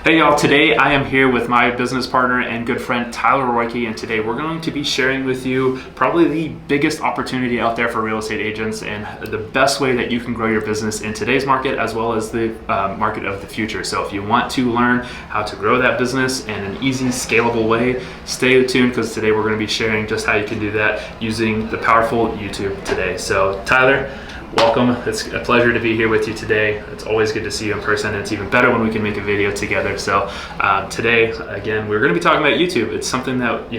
Hey y'all, today I am here with my business partner and good friend Tyler Roicki, and today we're going to be sharing with you probably the biggest opportunity out there for real estate agents and the best way that you can grow your business in today's market as well as the market of the future. So if you want to learn how to grow that business in an easy, scalable way, stay tuned because today we're going to be sharing just how you can do that using the powerful YouTube today. So Tyler, welcome. It's a pleasure to be here with you today. It's always good to see you in person, and it's even better when we can make a video together. So today, again, we're going to be talking about YouTube. It's something that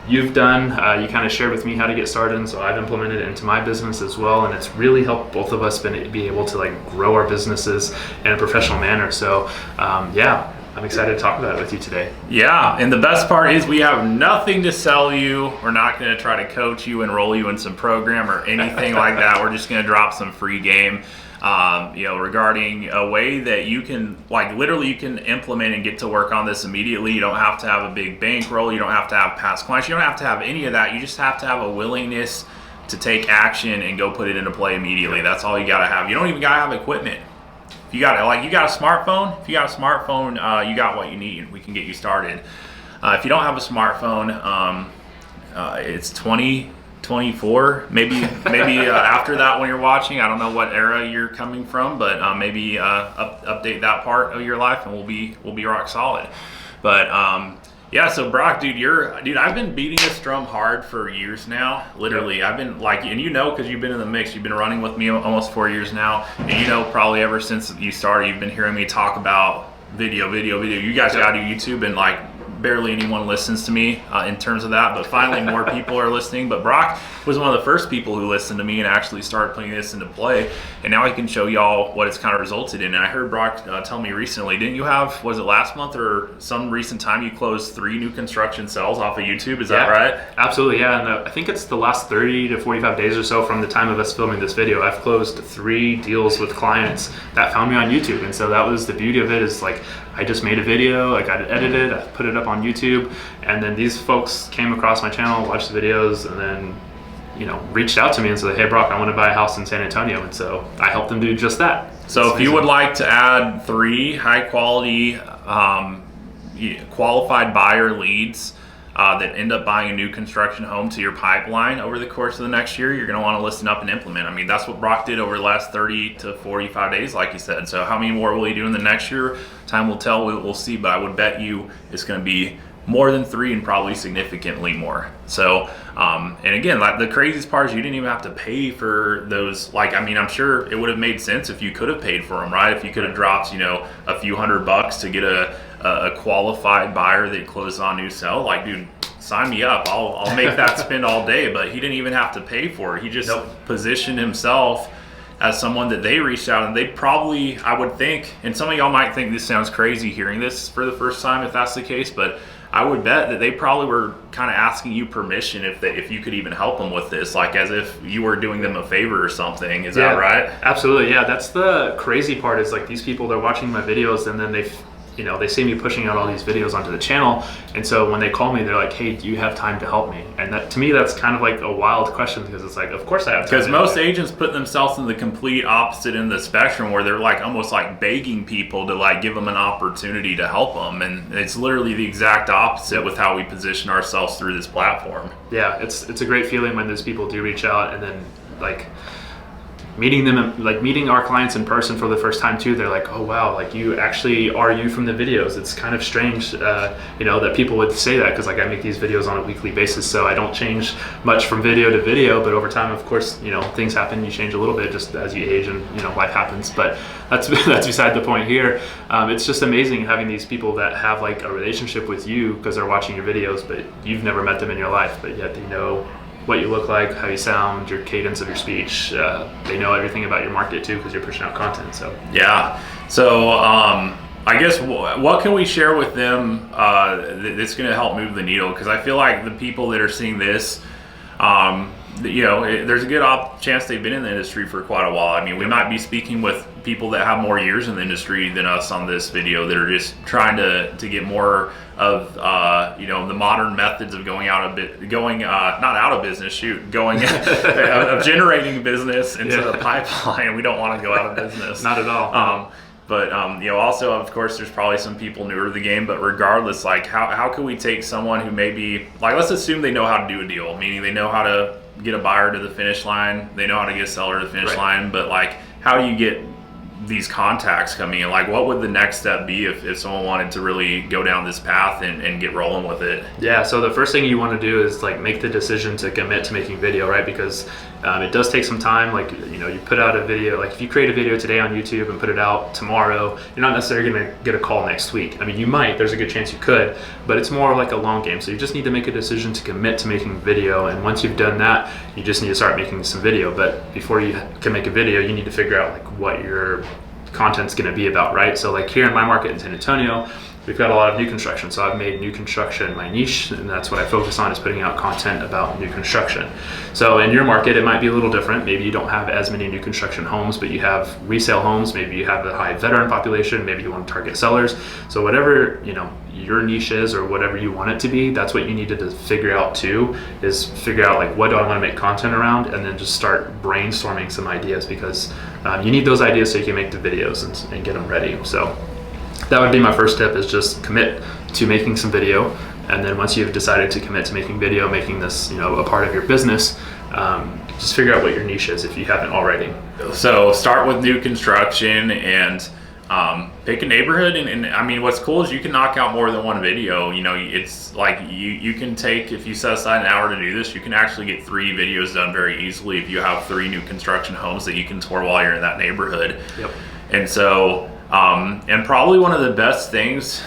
you've done. You kind of shared with me how to get started, and so I've implemented it into my business as well, and it's really helped both of us be able to grow our businesses in a professional manner. So yeah, I'm excited to talk about it with you today. Yeah, and the best part is we have nothing to sell you. We're not going to try to coach you, enroll you in some program or anything like that. We're just going to drop some free game, regarding a way that you can, literally you can implement and get to work on this immediately. You don't have to have a big bankroll. You don't have to have past clients. You don't have to have any of that. You just have to have a willingness to take action and go put it into play immediately. That's all you got to have. You don't even got to have equipment. You got a smartphone. If you got a smartphone, you got what you need. We can get you started. If you don't have a smartphone, it's 2024. Maybe after that when you're watching. I don't know what era you're coming from, but maybe update that part of your life, and we'll be rock solid. But yeah, so Brock, dude, I've been beating this drum hard for years now. Literally, I've been and because you've been in the mix, you've been running with me almost 4 years now, and probably ever since you started, you've been hearing me talk about video. You guys got to YouTube, and barely anyone listens to me in terms of that, but finally more people are listening. But Brock was one of the first people who listened to me and actually started putting this into play, and now I can show y'all what it's kind of resulted in. And I heard Brock tell me recently, didn't you have, was it last month or some recent time, you closed 3 new construction sales off of YouTube? Is that right? Absolutely, yeah. And I think it's the last 30 to 45 days or so from the time of us filming this video, I've closed 3 deals with clients that found me on YouTube. And so that was the beauty of it, is I just made a video, I got it edited, I put it up on YouTube, and then these folks came across my channel, watched the videos, and then reached out to me and said, hey Brock, I want to buy a house in San Antonio. And so I helped them do just that. So if you would like to add 3 high quality qualified buyer leads that end up buying a new construction home to your pipeline over the course of the next year, you're going to want to listen up and implement. I mean, that's what Brock did over the last 30 to 45 days, like you said. So how many more will he do in the next year? Time will tell. We'll see, but I would bet you it's going to be more than 3 and probably significantly more. So, and again, the craziest part is you didn't even have to pay for those. I'm sure it would have made sense if you could have paid for them, right? If you could have dropped, a few $100 to get a qualified buyer that closed on new sell, dude, sign me up. I'll make that spend all day. But he didn't even have to pay for it. He just positioned himself as someone that they reached out, and they probably, I would think, and some of y'all might think this sounds crazy hearing this for the first time if that's the case, but I would bet that they probably were kind of asking you permission if you could even help them with this, as if you were doing them a favor or something. Is that right? Absolutely, yeah. That's the crazy part, is these people, they're watching my videos, and then they see me pushing out all these videos onto the channel, and so when they call me, they're like, hey, do you have time to help me? And that, to me, that's kind of a wild question, because it's of course I have time. Because most agents put themselves in the complete opposite end of the spectrum, where they're almost begging people to give them an opportunity to help them, and it's literally the exact opposite with how we position ourselves through this platform. Yeah, it's a great feeling when those people do reach out, and then meeting them, meeting our clients in person for the first time too. They're like, oh wow, you actually are you from the videos. It's kind of strange, that people would say that, because I make these videos on a weekly basis, so I don't change much from video to video, but over time, of course, things happen, you change a little bit just as you age, and life happens. But that's beside the point here. It's just amazing having these people that have a relationship with you because they're watching your videos, but you've never met them in your life, but yet they know what you look like, how you sound, your cadence of your speech. They know everything about your market too, because you're pushing out content. So yeah. So I guess what can we share with them that's going to help move the needle? Because I feel like the people that are seeing this, there's a good chance they've been in the industry for quite a while. I mean, we might be speaking with people that have more years in the industry than us on this video, that are just trying to get more of the modern methods of going not out of business, of generating business into the pipeline. We don't want to go out of business. Not at all. But also, of course, there's probably some people newer to the game. But regardless, like how can we take someone who maybe, like, let's assume they know how to do a deal, meaning they know how to get a buyer to the finish line, they know how to get a seller to the finish line, but like, how do you get these contacts coming in? Like, what would the next step be if someone wanted to really go down this path and get rolling with it? Yeah, so the first thing you want to do is like make the decision to commit to making video, right? Because it does take some time. Like, you put out a video, like if you create a video today on YouTube and put it out tomorrow, you're not necessarily going to get a call next week. I mean, you might, there's a good chance you could, but it's more like a long game. So you just need to make a decision to commit to making video. And once you've done that, you just need to start making some video. But before you can make a video, you need to figure out like what your content's going to be about, right? So like here in my market in San Antonio, we've got a lot of new construction. So I've made new construction my niche, and that's what I focus on, is putting out content about new construction. So in your market, it might be a little different. Maybe you don't have as many new construction homes, but you have resale homes. Maybe you have a high veteran population. Maybe you want to target sellers. So whatever, your niche is, or whatever you want it to be, that's what you need to figure out too, is figure out like, what do I want to make content around? And then just start brainstorming some ideas, because you need those ideas so you can make the videos and get them ready. So that would be my first tip, is just commit to making some video. And then once you've decided to commit to making video, making this, a part of your business, just figure out what your niche is if you haven't already. So start with new construction and pick a neighborhood. And I mean, what's cool is you can knock out more than one video. It's like you can take, if you set aside an hour to do this, you can actually get 3 videos done very easily if you have 3 new construction homes that you can tour while you're in that neighborhood. Yep. And so, and probably one of the best things,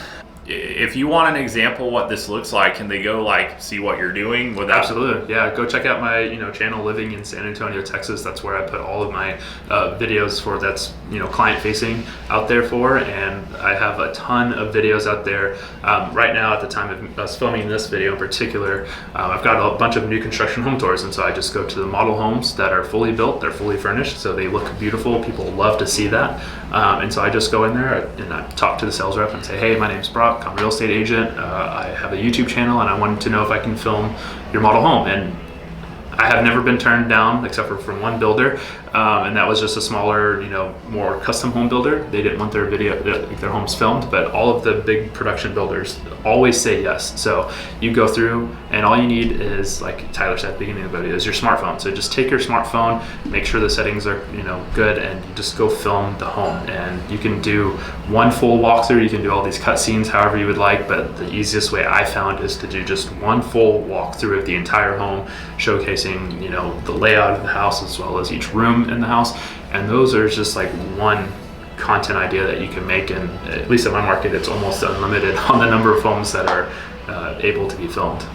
if you want an example of what this looks like, can they go like see what you're doing with that? Absolutely, yeah. Go check out my channel, Living in San Antonio, Texas. That's where I put all of my videos for, that's client facing out there for, and I have a ton of videos out there. Right now, at the time of us filming this video in particular, I've got a bunch of new construction home tours, and so I just go to the model homes that are fully built, they're fully furnished, so they look beautiful. People love to see that, and so I just go in there and I talk to the sales rep and say, hey, my name's Brock. I'm a real estate agent. I have a YouTube channel, and I wanted to know if I can film your model home. And I have never been turned down except for from one builder, and that was just a smaller, more custom home builder. They didn't want their their homes filmed, but all of the big production builders always say yes. So you go through, and all you need is, like Tyler said at the beginning of the video, is your smartphone. So just take your smartphone, make sure the settings are good, and you just go film the home. And you can do one full walkthrough. You can do all these cut scenes however you would like, but the easiest way I found is to do just one full walkthrough of the entire home, showcasing the layout of the house as well as each room in the house. And those are just like one content idea that you can make, and at least in my market, it's almost unlimited on the number of homes that are able to be filmed.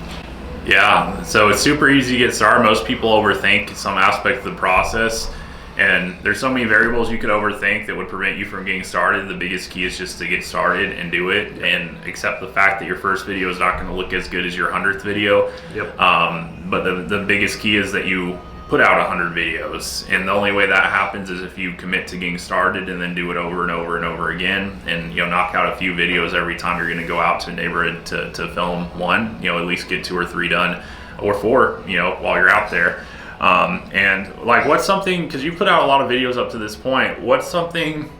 Yeah, so it's super easy to get started. Most people overthink some aspect of the process, and there's so many variables you could overthink that would prevent you from getting started. The biggest key is just to get started and do it, and accept the fact that your first video is not going to look as good as your 100th video. Yep. But the biggest key is that you put out 100 videos, and the only way that happens is if you commit to getting started and then do it over and over and over again, and knock out a few videos every time you're going to go out to a neighborhood to film one. At least get 2 or 3 done, or 4 while you're out there. And like, what's something, because you put out a lot of videos up to this point, what's something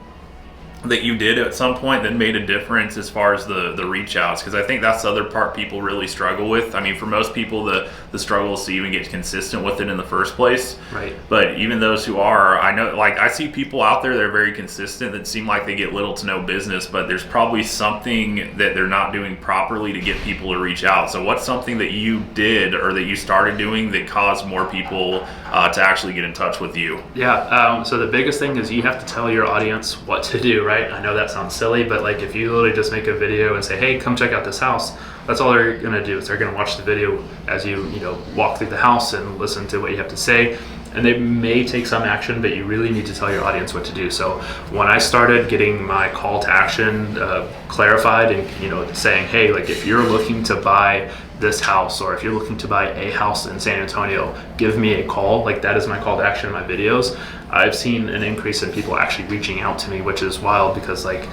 that you did at some point that made a difference as far as the reach outs? Because I think that's the other part people really struggle with. I mean, for most people, the struggle is to even get consistent with it in the first place. Right. But even those who are, I know, like, I see people out there that are very consistent that seem like they get little to no business, but there's probably something that they're not doing properly to get people to reach out. So what's something that you did or that you started doing that caused more people to actually get in touch with you? Yeah, so the biggest thing is you have to tell your audience what to do, right? I know that sounds silly, but like, if you literally just make a video and say, hey, come check out this house, that's all they're gonna do, is they're gonna watch the video as you walk through the house and listen to what you have to say. And they may take some action, but you really need to tell your audience what to do. So when I started getting my call to action clarified, and saying, hey, like, if you're looking to buy this house, or if you're looking to buy a house in San Antonio, give me a call. Like, that is my call to action in my videos. I've seen an increase in people actually reaching out to me, which is wild because like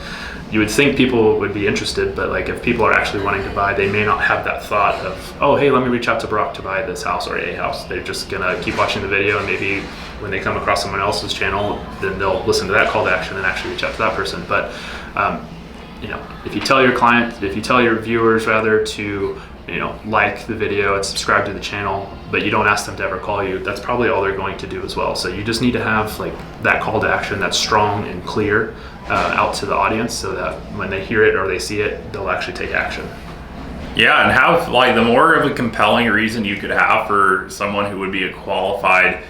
you would think people would be interested, but like if people are actually wanting to buy, they may not have that thought of, oh, hey, let me reach out to Brock to buy this house or a house. They're just gonna keep watching the video, and maybe when they come across someone else's channel, then they'll listen to that call to action and actually reach out to that person. But if you tell your viewers rather to like the video and subscribe to the channel, but you don't ask them to ever call you, that's probably all they're going to do as well. So you just need to have like that call to action that's strong and clear out to the audience, so that when they hear it or they see it, they'll actually take action. Yeah, and have like the more of a compelling reason you could have for someone who would be a qualified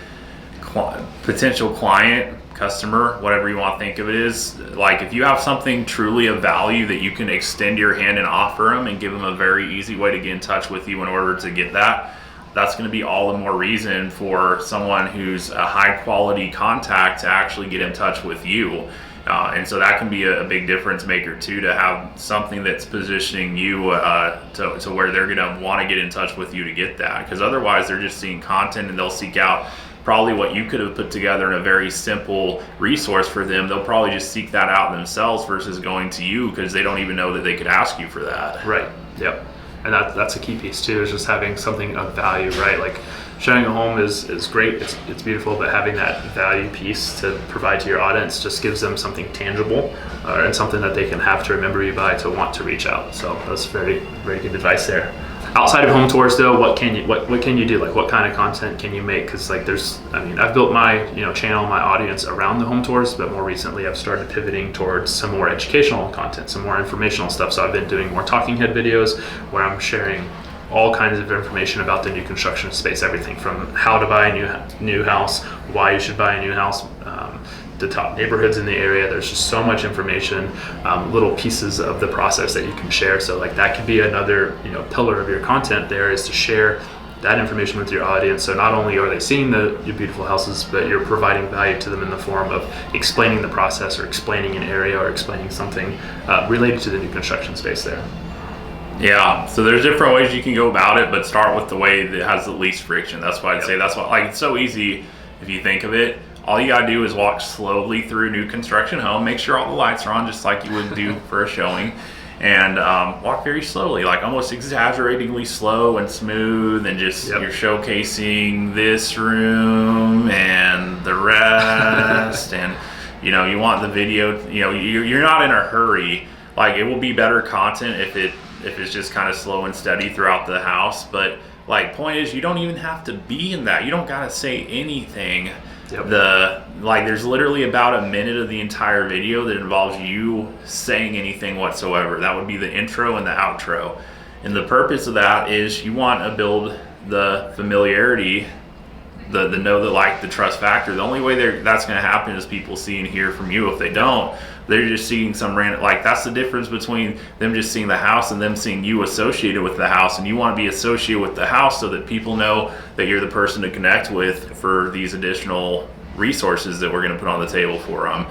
potential client, customer, whatever you want to think of it is, like if you have something truly of value that you can extend your hand and offer them and give them a very easy way to get in touch with you in order to get that, that's going to be all the more reason for someone who's a high quality contact to actually get in touch with you. And so that can be a big difference maker too, to have something that's positioning you to where they're going to want to get in touch with you to get that, because otherwise they're just seeing content and they'll seek out probably what you could have put together in a very simple resource for them. They'll probably just seek that out themselves versus going to you because they don't even know that they could ask you for that. Right. Yep. And that's a key piece too, is just having something of value, right? Like showing a home is great, it's beautiful, but having that value piece to provide to your audience just gives them something tangible and something that they can have to remember you by, to want to reach out. So that's very, very good advice there. Outside of home tours though, what can you do? Like what kind of content can you make? Because like I've built my channel, my audience around the home tours, but more recently I've started pivoting towards some more educational content, some more informational stuff. So I've been doing more talking head videos where I'm sharing all kinds of information about the new construction space, everything from how to buy a new house, why you should buy a new house, the top neighborhoods in the area. There's just so much information, little pieces of the process that you can share. So like that could be another pillar of your content there, is to share that information with your audience. So not only are they seeing your beautiful houses, but you're providing value to them in the form of explaining the process or explaining an area or explaining something related to the new construction space there. Yeah, so there's different ways you can go about it, but start with the way that has the least friction. That's why I'd say that's why, like, it's so easy if you think of it. All you gotta do is walk slowly through a new construction home, make sure all the lights are on just like you would do for a showing, and walk very slowly, like almost exaggeratingly slow and smooth, and just you're showcasing this room and the rest, and you want the video, you're not in a hurry. Like, it will be better content if it's just kind of slow and steady throughout the house, but like, point is, you don't even have to be in that. You don't gotta say anything. There's literally about a minute of the entire video that involves you saying anything whatsoever. That would be the intro and the outro. And the purpose of that is you want to build the familiarity, the know, the like, the trust factor. The only way that's going to happen is people see and hear from you. If they don't, they're just seeing some random, like, that's the difference between them just seeing the house and them seeing you associated with the house. And you want to be associated with the house so that people know that you're the person to connect with for these additional resources that we're going to put on the table for them.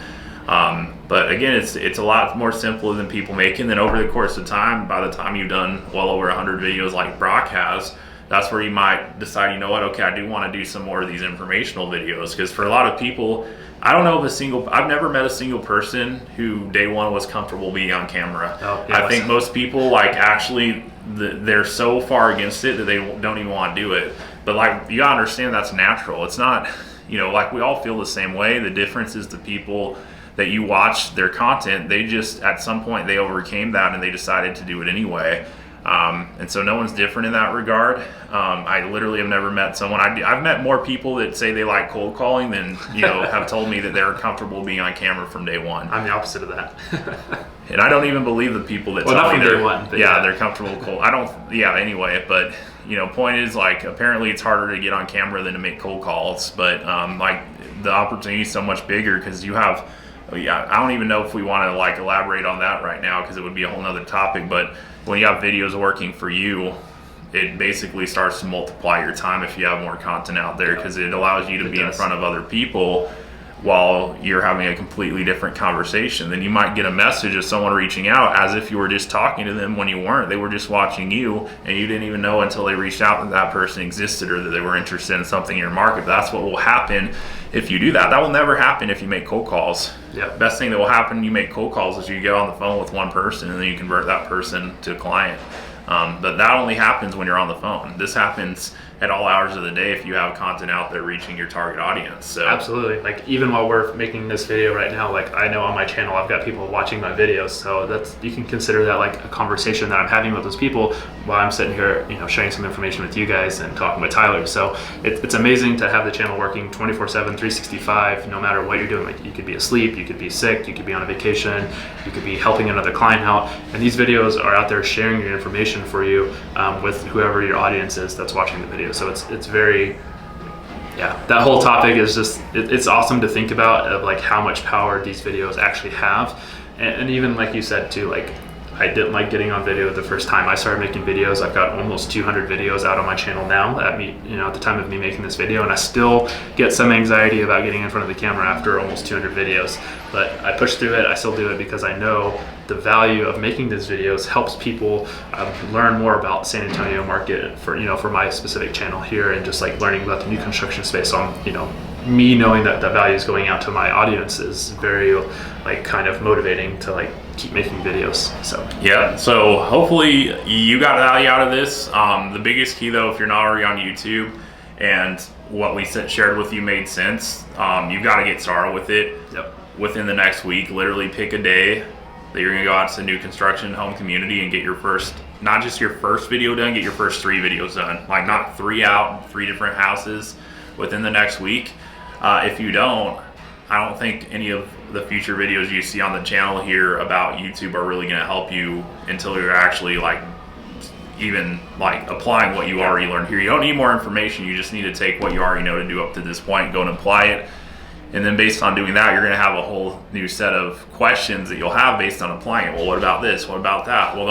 But again, it's a lot more simple than people make. And then over the course of time, by the time you've done well over 100 videos like Brock has, that's where you might decide, you know what, okay, I do want to do some more of these informational videos. Because for a lot of people, I've never met a single person who day one was comfortable being on camera. I think most people, like, actually, they're so far against it that they don't even want to do it. But like, you gotta understand that's natural. It's not, like, we all feel the same way. The difference is the people that you watch their content, they just, at some point, they overcame that and they decided to do it anyway. And so no one's different in that regard. I literally have never met someone. I've met more people that say they like cold calling than have told me that they're comfortable being on camera from day one. I'm the opposite of that. And I don't even believe the people that tell me they're comfortable cold. Anyway, but point is, like, apparently it's harder to get on camera than to make cold calls. But like, the opportunity is so much bigger because you have. I don't even know if we want to, like, elaborate on that right now because it would be a whole nother topic. But when you have videos working for you, it basically starts to multiply your time if you have more content out there, because it allows you to be in front of other people while you're having a completely different conversation. Then you might get a message of someone reaching out as if you were just talking to them when you weren't. They were just watching you, and you didn't even know until they reached out that that person existed or that they were interested in something in your market. That's what will happen if you do that. That will never happen if you make cold calls. Yeah. Best thing that will happen when you make cold calls is you get on the phone with one person and then you convert that person to a client. But that only happens when you're on the phone. This happens at all hours of the day if you have content out there reaching your target audience. So absolutely. Like even while we're making this video right now, like I know on my channel I've got people watching my videos, so that's, you can consider that like a conversation that I'm having with those people while I'm sitting here, you know, sharing some information with you guys and talking with Tyler. So it's amazing to have the channel working 24/7, 365, no matter what you're doing. Like you could be asleep, you could be sick, you could be on a vacation, you could be helping another client out, and these videos are out there sharing your information for you with whoever your audience is that's watching the video. So it's very, yeah, that whole topic is just, it's awesome to think about, of like how much power these videos actually have. And even like you said too, like I didn't like getting on video the first time I started making videos. I've got almost 200 videos out on my channel now at the time of me making this video, and I still get some anxiety about getting in front of the camera after almost 200 videos. But I push through it. I still do it because I know the value of making these videos helps people learn more about San Antonio market for my specific channel here, and just like learning about the new construction space. So me knowing that the value is going out to my audience is very like kind of motivating to like keep making videos. So yeah, so hopefully you got value out of this. The biggest key though, if you're not already on YouTube and what we shared with you made sense, you've got to get started with it. Yep. Within the next week. Literally pick a day that you're gonna go out to the new construction home community and get your first, not just your first video done, get your first 3 videos done. Like not 3 out, 3 different houses within the next week. If you don't, I don't think any of the future videos you see on the channel here about YouTube are really gonna help you until you're actually like even like applying what you already learned here. You don't need more information, you just need to take what you already know to do up to this point, go and apply it. And then based on doing that, you're gonna have a whole new set of questions that you'll have based on applying it. Well, what about this? What about that? Well,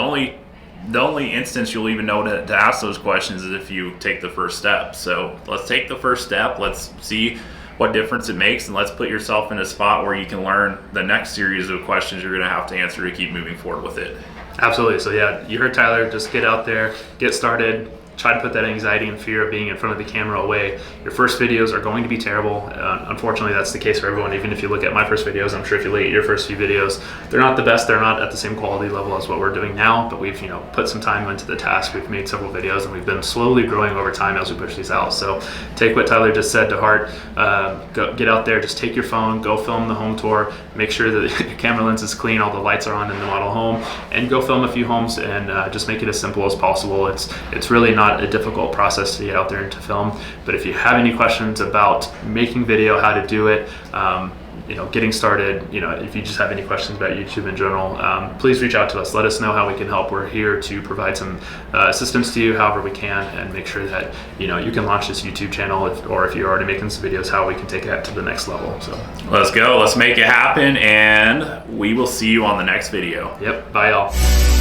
the only instance you'll even know to ask those questions is if you take the first step. So let's take the first step. Let's see what difference it makes, and let's put yourself in a spot where you can learn the next series of questions you're gonna have to answer to keep moving forward with it. Absolutely. So yeah, you heard Tyler, just get out there, get started. Try to put that anxiety and fear of being in front of the camera away. Your first videos are going to be terrible. Unfortunately, that's the case for everyone. Even if you look at my first videos, I'm sure if you look at your first few videos, they're not the best. They're not at the same quality level as what we're doing now, but we've put some time into the task. We've made several videos, and we've been slowly growing over time as we push these out. So take what Tyler just said to heart. Get out there, just take your phone, go film the home tour, make sure that your camera lens is clean, all the lights are on in the model home, and go film a few homes, and just make it as simple as possible. It's really not a difficult process to get out there and to film. But if you have any questions about making video, how to do it, getting started, if you just have any questions about YouTube in general, please reach out to us. Let us know how we can help. We're here to provide some assistance to you however we can, and make sure that you can launch this YouTube channel, or if you're already making some videos, how we can take it to the next level. So let's go, let's make it happen, and we will see you on the next video. Yep, bye y'all.